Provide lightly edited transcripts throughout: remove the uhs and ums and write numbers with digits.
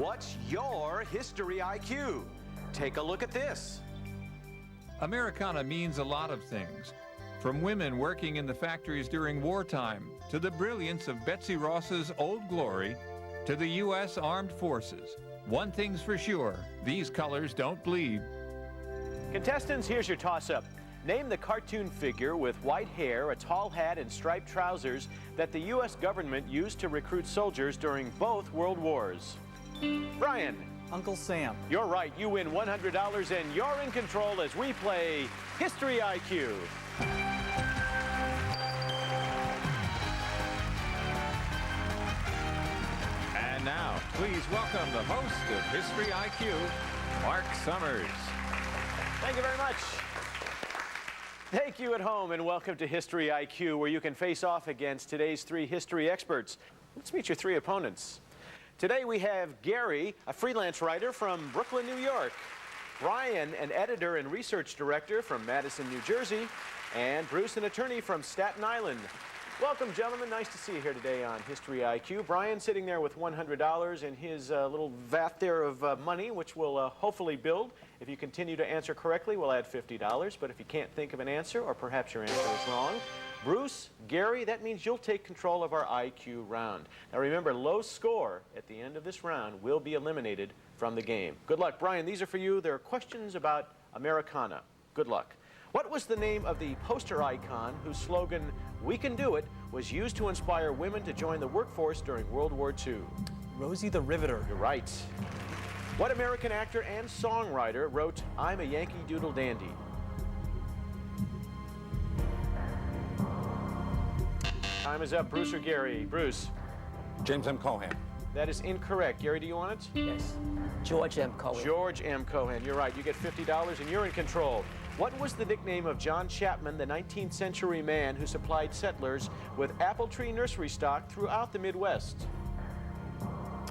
What's your history IQ? Take a look at this. Americana means a lot of things. From women working in the factories during wartime, to the brilliance of Betsy Ross's Old Glory, to the U.S. Armed Forces. One thing's for sure, these colors don't bleed. Contestants, here's your toss-up. Name the cartoon figure with white hair, a tall hat, and striped trousers that the U.S. government used to recruit soldiers during both World Wars. Brian. Uncle Sam. You're right. You win $100 and you're in control as we play History IQ. And now, please welcome the host of History IQ, Mark Summers. Thank you very much. Thank you at home and welcome to History IQ, where you can face off against today's three history experts. Let's meet your three opponents. Today we have Gary, a freelance writer from Brooklyn, New York. Brian, an editor and research director from Madison, New Jersey. And Bruce, an attorney from Staten Island. Welcome, gentlemen. Nice to see you here today on History IQ. Brian sitting there with $100 in his little vat there of money, which will hopefully build. If you continue to answer correctly, we'll add $50. But if you can't think of an answer, or perhaps your answer is wrong, Bruce, Gary, that means you'll take control of our IQ round. Now remember, low score at the end of this round will be eliminated from the game. Good luck. Brian, these are for you. There are questions about Americana. Good luck. What was the name of the poster icon whose slogan, "We can do it," was used to inspire women to join the workforce during World War II? Rosie the Riveter. You're right. What American actor and songwriter wrote "I'm a Yankee Doodle Dandy"? Time is up. Bruce or Gary? Bruce. James M. Cohan. That is incorrect. Gary, do you want it? Yes. George M. Cohan. George M. Cohan. You're right. You get $50 and you're in control. What was the nickname of John Chapman, the 19th century man who supplied settlers with apple tree nursery stock throughout the Midwest?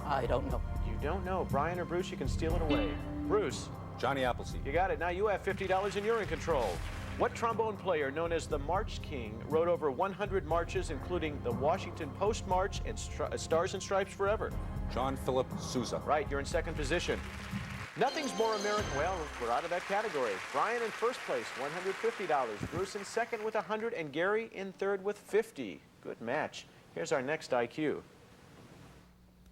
I don't know. You don't know. Brian or Bruce, you can steal it away. Bruce. Johnny Appleseed. You got it. Now you have $50 and you're in control. What trombone player, known as the March King, wrote over 100 marches, including the Washington Post March and Stars and Stripes Forever? John Philip Sousa. Right, you're in second position. Nothing's more American. Well, we're out of that category. Brian in first place, $150. Bruce in second with 100, and Gary in third with 50. Good match. Here's our next IQ.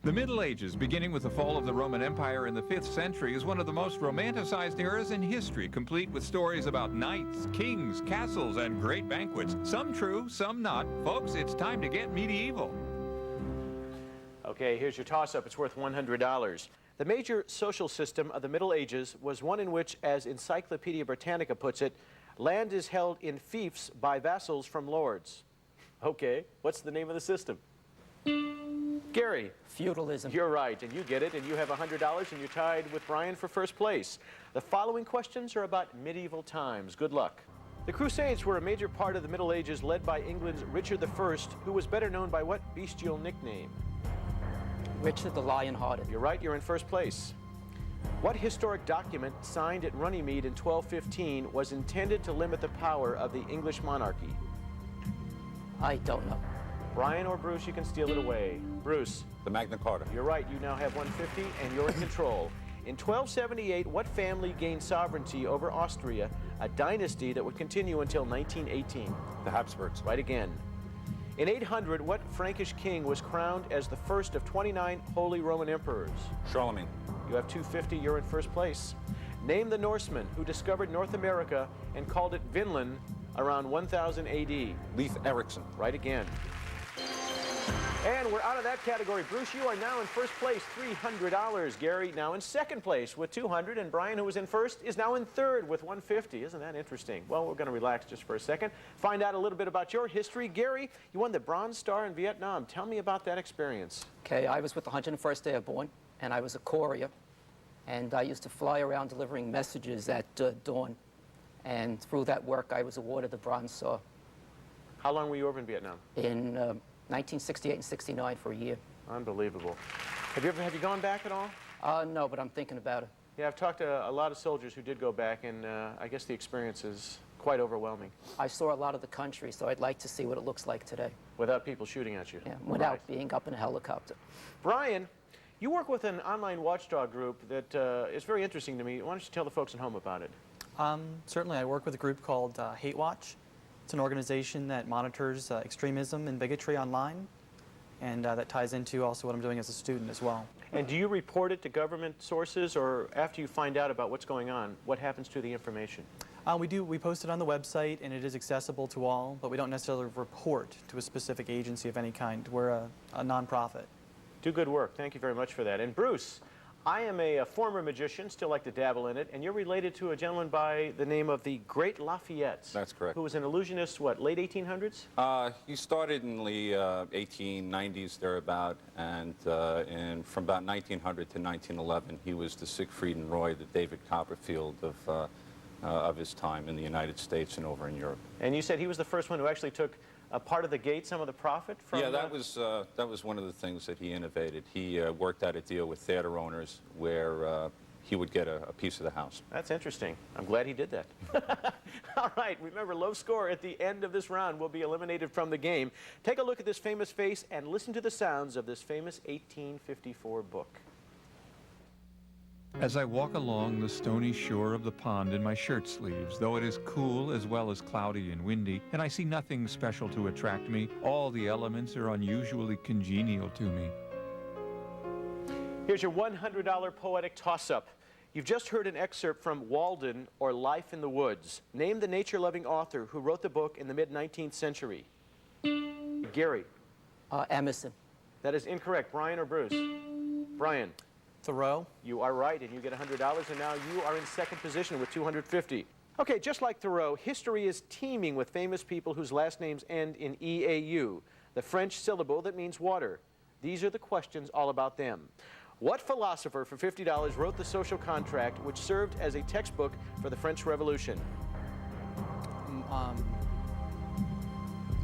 The Middle Ages, beginning with the fall of the Roman Empire in the 5th century, is one of the most romanticized eras in history, complete with stories about knights, kings, castles, and great banquets. Some true, some not. Folks, it's time to get medieval. Okay, here's your toss-up. It's worth $100. The major social system of the Middle Ages was one in which, as Encyclopedia Britannica puts it, land is held in fiefs by vassals from lords. Okay, what's the name of the system? Gary. Feudalism. You're right, and you get it, and you have $100, and you're tied with Brian for first place. The following questions are about medieval times. Good luck. The Crusades were a major part of the Middle Ages, led by England's Richard I, who was better known by what bestial nickname? Richard the Lionhearted. You're right, you're in first place. What historic document signed at Runnymede in 1215 was intended to limit the power of the English monarchy? I don't know. Brian or Bruce, you can steal it away. Bruce. The Magna Carta. You're right, you now have $150 and you're in control. In 1278, what family gained sovereignty over Austria, a dynasty that would continue until 1918? The Habsburgs. Right again. In 800, what Frankish king was crowned as the first of 29 Holy Roman emperors? Charlemagne. You have $250, you're in first place. Name the Norseman who discovered North America and called it Vinland around 1000 AD. Leif Erikson. Right again. And we're out of that category. Bruce, you are now in first place, $300. Gary now in second place with $200, and Brian, who was in first, is now in third with $150. Isn't that interesting? Well, we're going to relax just for a second. Find out a little bit about your history. Gary, you won the Bronze Star in Vietnam. Tell me about that experience. Okay, I was with the 101st Airborne, and I was a courier, and I used to fly around delivering messages at dawn, and through that work, I was awarded the Bronze Star. How long were you over in Vietnam? In 1968 and 69 for a year. Unbelievable. Have you gone back at all? No, but I'm thinking about it. Yeah, I've talked to a lot of soldiers who did go back, and I guess the experience is quite overwhelming. I saw a lot of the country, so I'd like to see what it looks like today. Without people shooting at you? Yeah, without being up in a helicopter. Brian, You work with an online watchdog group that is very interesting to me. Why don't you tell the folks at home about it? Certainly, I work with a group called Hate Watch. It's an organization that monitors extremism and bigotry online, and that ties into also what I'm doing as a student as well. And do you report it to government sources, or after you find out about what's going on, what happens to the information? We post it on the website, and it is accessible to all, but we don't necessarily report to a specific agency of any kind. We're a nonprofit. Do good work. Thank you very much for that. And Bruce, I am a former magician, still like to dabble in it, and you're related to a gentleman by the name of the Great Lafayette. That's correct. Who was an illusionist, what, late 1800s? He started in the 1890s, thereabout, and from about 1900 to 1911, he was the Siegfried and Roy, the David Copperfield of his time in the United States and over in Europe. And you said he was the first one who actually took a part of the gate, some of the profit from... Yeah, that was one of the things that he innovated. He worked out a deal with theater owners where he would get a piece of the house. That's interesting. I'm glad he did that. All right, remember, low score at the end of this round will be eliminated from the game. Take a look at this famous face and listen to the sounds of this famous 1854 book. As I walk along the stony shore of the pond in my shirt sleeves, though it is cool as well as cloudy and windy, and I see nothing special to attract me, all the elements are unusually congenial to me. Here's your $100 poetic toss-up. You've just heard an excerpt from Walden or Life in the Woods. Name the nature-loving author who wrote the book in the mid-19th century. Gary. Emerson. That is incorrect. Brian or Bruce? Brian. Thoreau. You are right, and you get $100, and now you are in second position with $250. Okay, just like Thoreau, history is teeming with famous people whose last names end in EAU, the French syllable that means water. These are the questions all about them. What philosopher for $50 wrote The Social Contract, which served as a textbook for the French Revolution?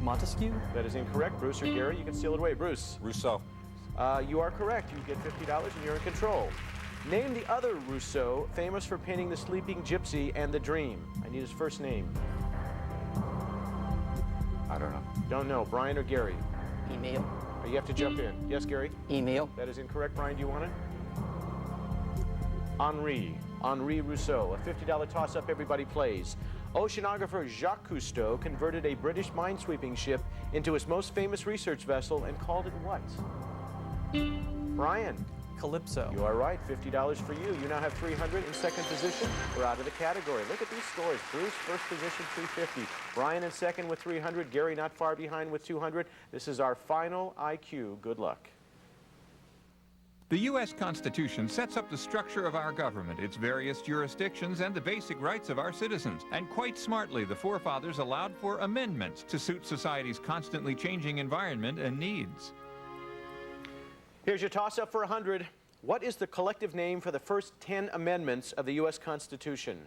Montesquieu. That is incorrect. Bruce or Gary, you can steal it away. Bruce. Rousseau. You are correct. You get $50 and you're in control. Name the other Rousseau, famous for painting The Sleeping Gypsy and The Dream. I need his first name. I don't know. Don't know. Brian or Gary? Emile. You have to jump in. Yes, Gary? Emile. That is incorrect. Brian, do you want it? Henri Rousseau. A $50 toss-up everybody plays. Oceanographer Jacques Cousteau converted a British minesweeping ship into his most famous research vessel and called it what? Brian. Calypso. You are right. $50 for you. You now have 300 in second position. We're out of the category. Look at these scores. Bruce, first position, 350. Brian in second with 300. Gary not far behind with 200. This is our final IQ. Good luck. The U.S. Constitution sets up the structure of our government, its various jurisdictions, and the basic rights of our citizens. And quite smartly, the forefathers allowed for amendments to suit society's constantly changing environment and needs. Here's your toss-up for 100. What is the collective name for the first 10 amendments of the U.S. Constitution?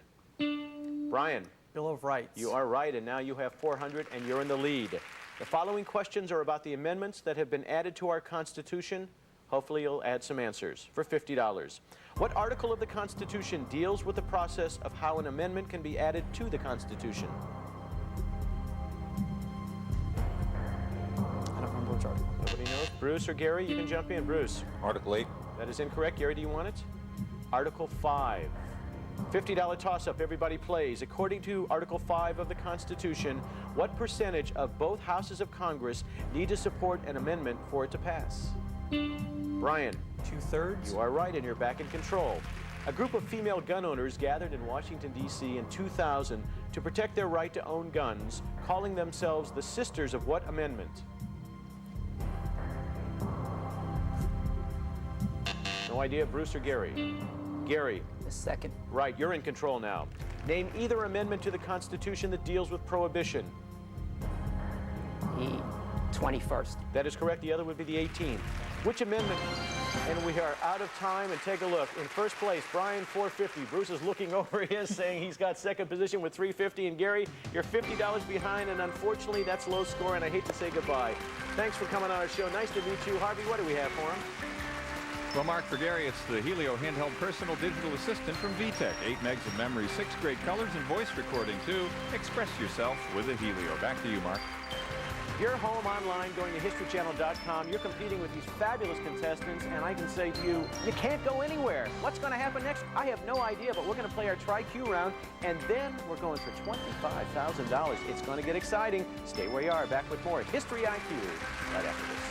Brian. Bill of Rights. You are right, and now you have 400, and you're in the lead. The following questions are about the amendments that have been added to our Constitution. Hopefully you'll add some answers for $50. What article of the Constitution deals with the process of how an amendment can be added to the Constitution? I don't remember which article. Nobody knows? Bruce or Gary, you can jump in. Bruce. Article 8. That is incorrect. Gary, do you want it? Article 5. $50 toss-up, everybody plays. According to Article 5 of the Constitution, what percentage of both houses of Congress need to support an amendment for it to pass? Brian. 2/3. You are right, and you're back in control. A group of female gun owners gathered in Washington, D.C. in 2000 to protect their right to own guns, calling themselves the Sisters of what amendment? No idea, Bruce or Gary? Gary. The second. Right, you're in control now. Name either amendment to the Constitution that deals with prohibition. The 21st. That is correct. The other would be the 18th. Which amendment? And we are out of time, and take a look. In first place, Brian, 450. Bruce is looking over his, saying he's got second position with 350. And Gary, you're $50 behind, and unfortunately, that's low score, and I hate to say goodbye. Thanks for coming on our show. Nice to meet you. Harvey, what do we have for him? Well, Mark, for Gary, it's the Helio handheld personal digital assistant from VTech. 8 megs of memory, 6 great colors, and voice recording, too. Express yourself with a Helio. Back to you, Mark. you're home online going to HistoryChannel.com, you're competing with these fabulous contestants, and I can say to you, you can't go anywhere. What's going to happen next? I have no idea, but we're going to play our Try-Q round, and then we're going for $25,000. It's going to get exciting. Stay where you are. Back with more History IQ right after this.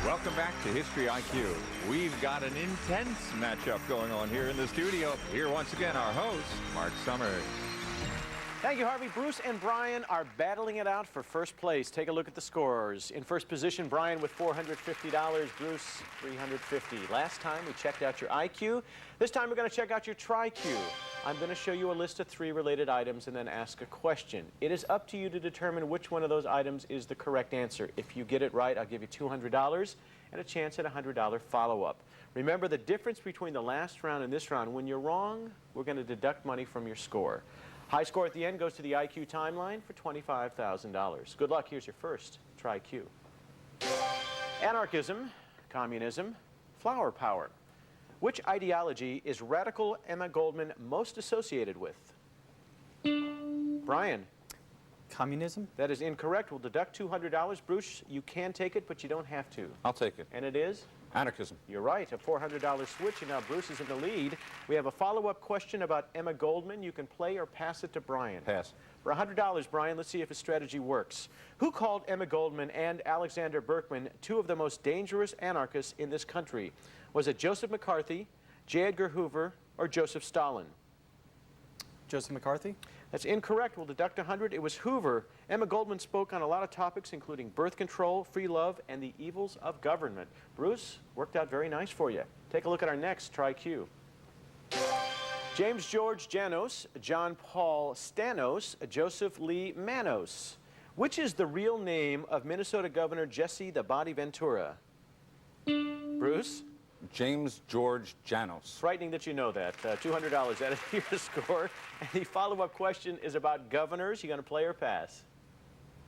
Welcome back to History IQ. We've got an intense matchup going on here in the studio. Here once again, our host, Mark Summers. Thank you, Harvey. Bruce and Brian are battling it out for first place. Take a look at the scores. In first position, Brian with $450, Bruce $350. Last time we checked out your IQ. This time we're going to check out your Try-Q. I'm going to show you a list of 3 related items and then ask a question. It is up to you to determine which one of those items is the correct answer. If you get it right, I'll give you $200 and a chance at a $100 follow-up. Remember the difference between the last round and this round. When you're wrong, we're going to deduct money from your score. High score at the end goes to the IQ timeline for $25,000. Good luck. Here's your first Try-Q. Anarchism, communism, flower power. Which ideology is radical Emma Goldman most associated with? Brian. Communism? That is incorrect. We'll deduct $200. Bruce, you can take it, but you don't have to. I'll take it. And it is? Anarchism. You're right. A $400 switch, and now Bruce is in the lead. We have a follow-up question about Emma Goldman. You can play or pass it to Brian. Pass. For $100, Brian, let's see if his strategy works. Who called Emma Goldman and Alexander Berkman 2 of the most dangerous anarchists in this country? Was it Joseph McCarthy, J. Edgar Hoover, or Joseph Stalin? Joseph McCarthy? That's incorrect. We'll deduct 100. It was Hoover. Emma Goldman spoke on a lot of topics, including birth control, free love, and the evils of government. Bruce, worked out very nice for you. Take a look at our next Try-Q. James George Janos, John Paul Stanos, Joseph Lee Manos. Which is the real name of Minnesota Governor Jesse the Body Ventura? Bruce? James George Janos. Frightening that you know that. $200 added to your score. And the follow-up question is about governors. You going to play or pass?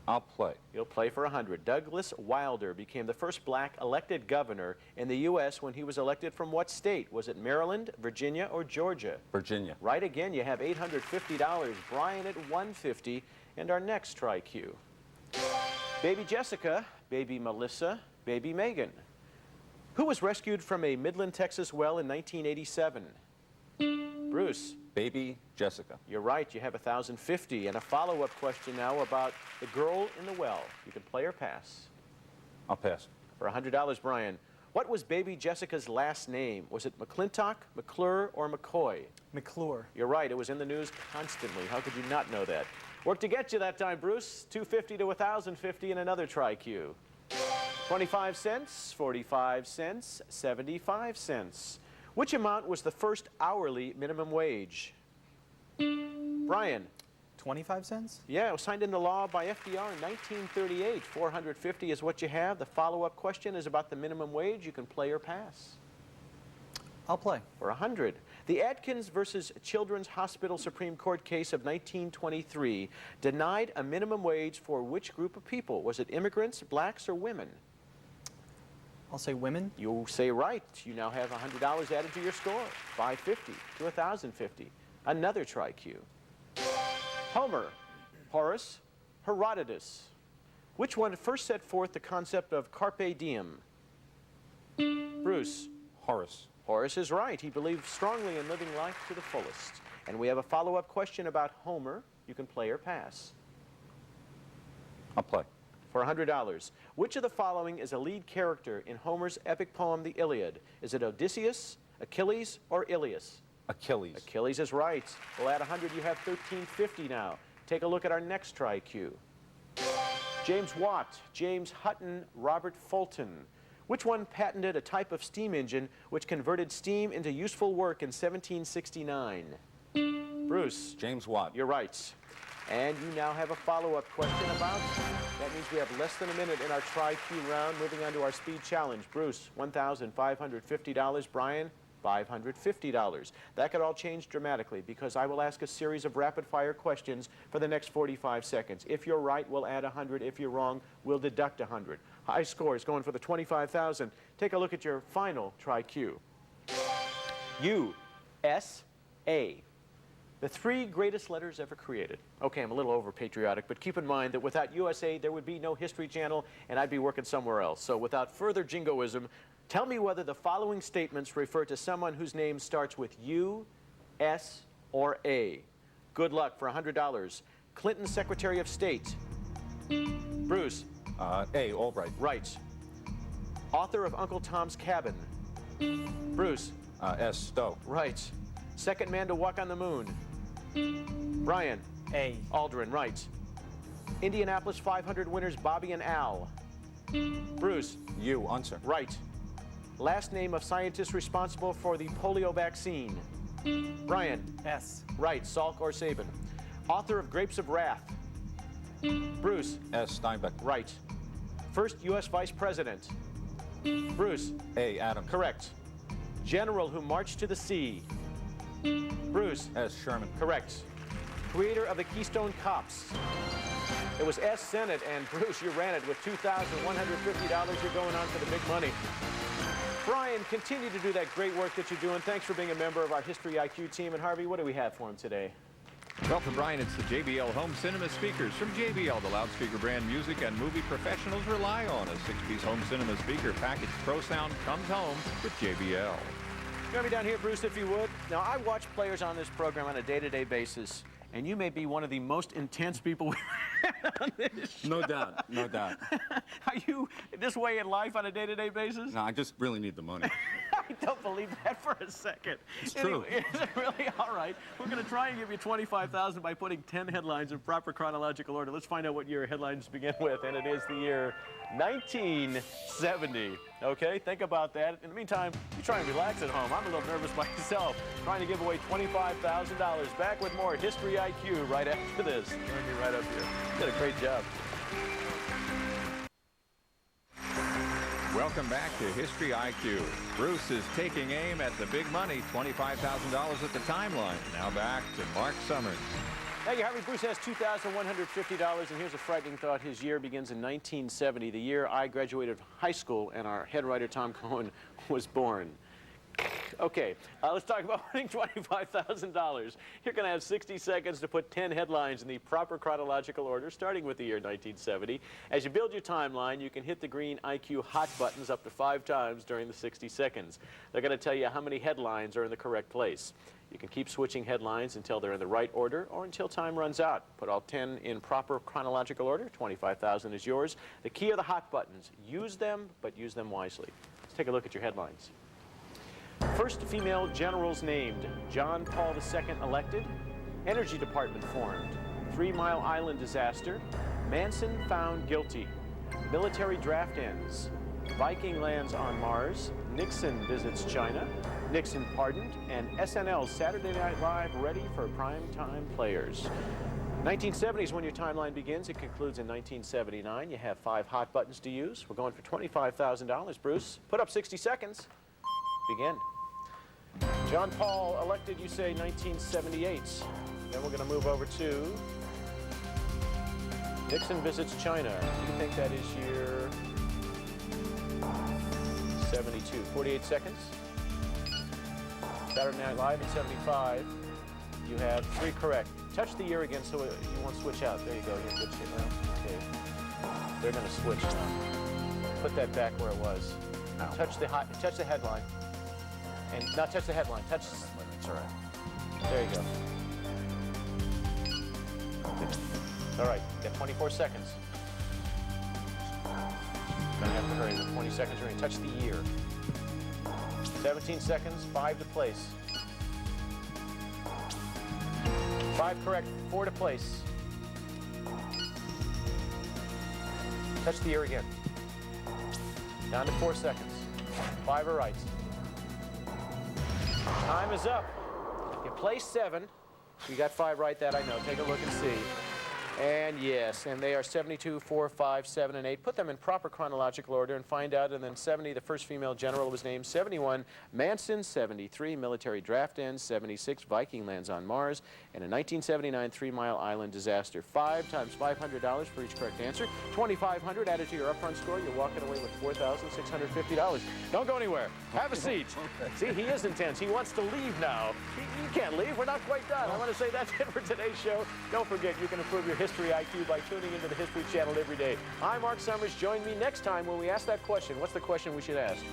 I'll play. You'll play for 100. Douglas Wilder became the first black elected governor in the U.S. when he was elected from what state? Was it Maryland, Virginia, or Georgia? Virginia. Right again. You have $850. Brian at $150. And our next Try-Q. Baby Jessica, baby Melissa, baby Megan. Who was rescued from a Midland, Texas well in 1987? Bruce. Baby Jessica. You're right. You have $1,050. And a follow-up question now about the girl in the well. You can play or pass. I'll pass. For $100, Brian. What was baby Jessica's last name? Was it McClintock, McClure, or McCoy? McClure. You're right. It was in the news constantly. How could you not know that? Worked to get you that time, Bruce. $250 to $1,050 and another Try-Q. 25 cents, 45 cents, 75 cents. Which amount was the first hourly minimum wage? Brian. 25 cents? Yeah, it was signed into law by FDR in 1938. 450 is what you have. The follow-up question is about the minimum wage. You can play or pass. I'll play. For 100. The Adkins versus Children's Hospital Supreme Court case of 1923 denied a minimum wage for which group of people? Was it immigrants, blacks, or women? I'll say women. You say right. You now have $100 added to your score. $550 to $1,050. Another Try-Q. Homer, Horace, Herodotus. Which one first set forth the concept of carpe diem? Bruce. Horace. Horace is right. He believed strongly in living life to the fullest. And we have a follow-up question about Homer. You can play or pass. I'll play. For $100. Which of the following is a lead character in Homer's epic poem, The Iliad? Is it Odysseus, Achilles, or Ilias? Achilles. Achilles is right. We'll add 100. You have $1,350 now. Take a look at our next Try-Q. James Watt, James Hutton, Robert Fulton. Which one patented a type of steam engine which converted steam into useful work in 1769? Bruce. James Watt. You're right. And you now have a follow-up question about. That means we have less than a minute in our Try-Q round. Moving on to our speed challenge. Bruce, $1,550. Brian, $550. That could all change dramatically because I will ask a series of rapid-fire questions for the next 45 seconds. If you're right, we'll add 100. If you're wrong, we'll deduct 100. High scores going for the 25,000. Take a look at your final Try-Q. USA. The 3 greatest letters ever created. Okay, I'm a little over patriotic, but keep in mind that without USA, there would be no History Channel, and I'd be working somewhere else. So without further jingoism, tell me whether the following statements refer to someone whose name starts with U, S, or A. Good luck for $100. Clinton Secretary of State. Bruce. A, Albright. Right. Author of Uncle Tom's Cabin. Bruce. S, Stowe. Right. Second man to walk on the moon. Brian. A. Aldrin, right. Indianapolis 500 winners Bobby and Al. Bruce. U, Unser. Right. Last name of scientists responsible for the polio vaccine. Brian. S. Right. Salk or Sabin. Author of Grapes of Wrath. Bruce. S, Steinbeck. Right. First U.S. Vice President. Bruce. A, Adams. Correct. General who marched to the sea. Bruce. S, Sherman. Correct. Creator of the Keystone Cops. It was S. Senate, and Bruce, you ran it with $2,150. You're going on for the big money. Brian, continue to do that great work that you're doing. Thanks for being a member of our History IQ team. And Harvey, what do we have for him today? Well, for Brian, it's the JBL Home Cinema Speakers. From JBL, the loudspeaker brand music and movie professionals rely on. A 6-piece home cinema speaker package. Pro Sound comes home with JBL. Join me down here, Bruce, if you would. Now, I watch players on this program on a day-to-day basis, and you may be one of the most intense people we've had on this show. No doubt, no doubt. Are you this way in life on a day-to-day basis? No, I just really need the money. I don't believe that for a second. It's true. Anyway, is it really? All right. We're going to try and give you $25,000 by putting 10 headlines in proper chronological order. Let's find out what year headlines begin with, and it is the year 1970. Okay, think about that. In the meantime, you try and relax at home. I'm a little nervous myself, trying to give away $25,000. Back with more History IQ right after this. Join me right up here. You did a great job. Welcome back to History IQ. Bruce is taking aim at the big money, $25,000 at the timeline. Now back to Mark Summers. Thank you, Harvey. Bruce has $2,150, and here's a frightening thought. His year begins in 1970, the year I graduated high school and our head writer, Tom Cohen, was born. Okay, let's talk about winning $25,000. You're going to have 60 seconds to put 10 headlines in the proper chronological order, starting with the year 1970. As you build your timeline, you can hit the green IQ hot buttons up to 5 times during the 60 seconds. They're going to tell you how many headlines are in the correct place. You can keep switching headlines until they're in the right order or until time runs out. Put all 10 in proper chronological order. $25,000 is yours. The key are the hot buttons. Use them, but use them wisely. Let's take a look at your headlines. First female generals named. John Paul II elected. Energy Department formed. 3 Mile Island disaster. Manson found guilty. Military draft ends. Viking lands on Mars. Nixon visits China. Nixon pardoned. And SNL's Saturday Night Live ready for primetime players. 1970 is when your timeline begins. It concludes in 1979. You have 5 hot buttons to use. We're going for $25,000. Bruce, put up 60 seconds. Begin. John Paul elected, you say, 1978. Then we're going to move over to Nixon visits China. You think that is year 72. 48 seconds. Saturday Night Live in 75. You have 3 correct. Touch the year again so you won't switch out. There you go. You're in good shape now. Okay. They're going to switch now. Put that back where it was. Touch the headline. And not touch the headline. Touch. That's all right. There you go. All right. You got 24 seconds. Gonna have to hurry. With 20 seconds remaining. Touch the year. 17 seconds. 5 to place. 5 correct. 4 to place. Touch the year again. Down to 4 seconds. 5 are right. Time is up. You placed 7. You got 5 right, that I know. Take a look and see. And yes, and they are 72, 4, 5, 7, and 8. Put them in proper chronological order and find out. And then 70, the first female general was named. 71, Manson. 73, military draft ends. 76, Viking lands on Mars. And in 1979, 3 Mile Island disaster. 5 times $500 for each correct answer. $2,500 added to your upfront score. You're walking away with $4,650. Don't go anywhere. Have a seat. See, he is intense. He wants to leave now. You can't leave. We're not quite done. I want to say that's it for today's show. Don't forget, you can improve your history IQ by tuning into the History Channel every day. I'm Mark Summers. Join me next time when we ask that question. What's the question we should ask?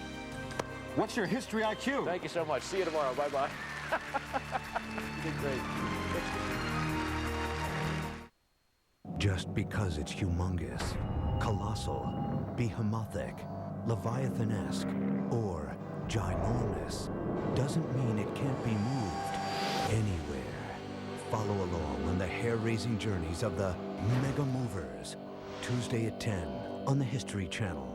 What's your history IQ? Thank you so much. See you tomorrow. Bye-bye. You did great. Just because it's humongous, colossal, behemothic, Leviathan-esque, or ginormous doesn't mean it can't be moved anywhere. Follow along on the hair-raising journeys of the Mega Movers, Tuesday at 10 on the History Channel.